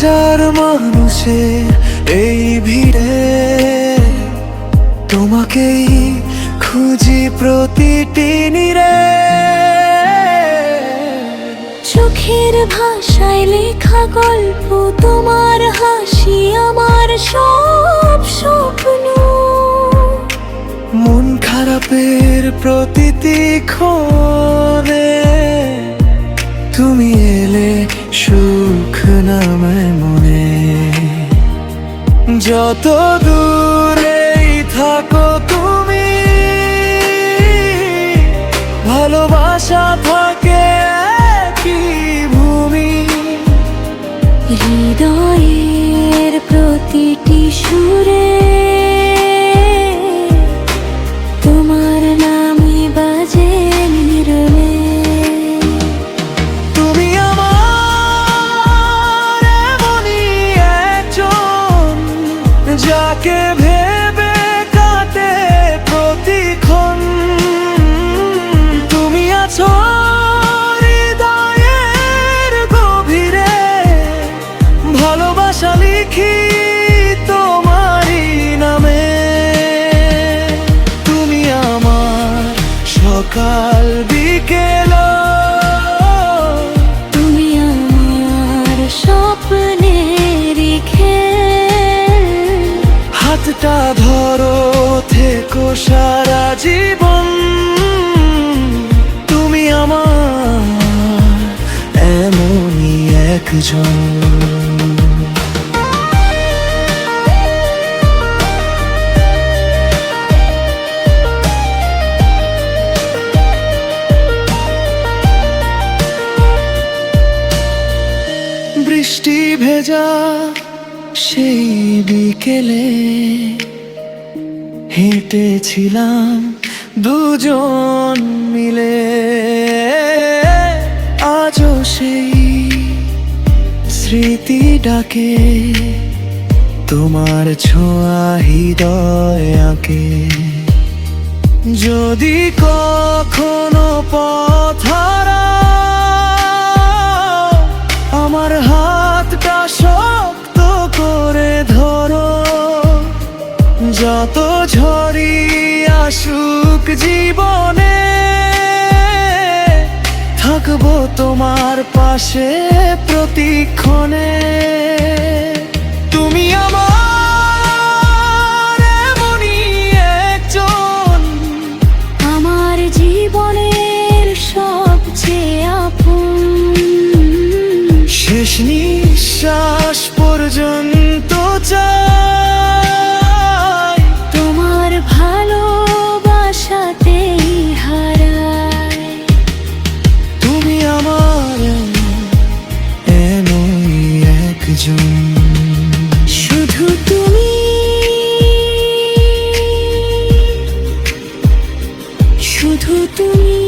হাজার মানুষের এই ভিড়ে তোমাকেই খুঁজি প্রতিটি নীড়ে। চোখের ভাষায় লেখা গল্প, তোমার হাসি আমার সব স্বপ্ন। মন খারাপের প্রতিটি ক্ষণে তুমি এলে সুখ নামে মনে। যত দূরেই থাকো তুমি, ভালোবাসা থাকে একই ভূমি। হৃদয়ের প্রতিটি সুরে তোমার নামই বাজে নীরবে। তুমি আমার এমনই একজন, যাকে ভেবে কাটে প্রতিক্ষণ। তুমি আছো হৃদয়ের গভীরে, ভালোবাসা লিখি তোমারই নামে। তুমি আমার সকাল বিকেল, তুমি আমার স্বপ্নের খেল। হাতটা ধরো থেকো সারা জীবন। তুমি আমার এমনই একজন। বৃষ্টি ভেজা সেই বিকেলে হেঁটেছিলাম দুজন মিলে। আজও সেই স্মৃতি ডাকে, তোমার ছোঁয়া হৃদয় আঁকে। যদি কখনো পথ হারাও, আমার হাতটা শক্ত করে ধরো। যত ঝড়ই আসুক জীবনে, থাকবো তোমার পাশে প্রতিক্ষণে। তুমি আমার এমনই একজন, আমার জীবনের সবচেয়ে আপন। শেষ নিঃশ্বাস পর্যন্ত চাই তোমার ভালোবাসাতেই হারাই। তুমি আমার এমনই একজন। শুধু তুমি, শুধু তুমি।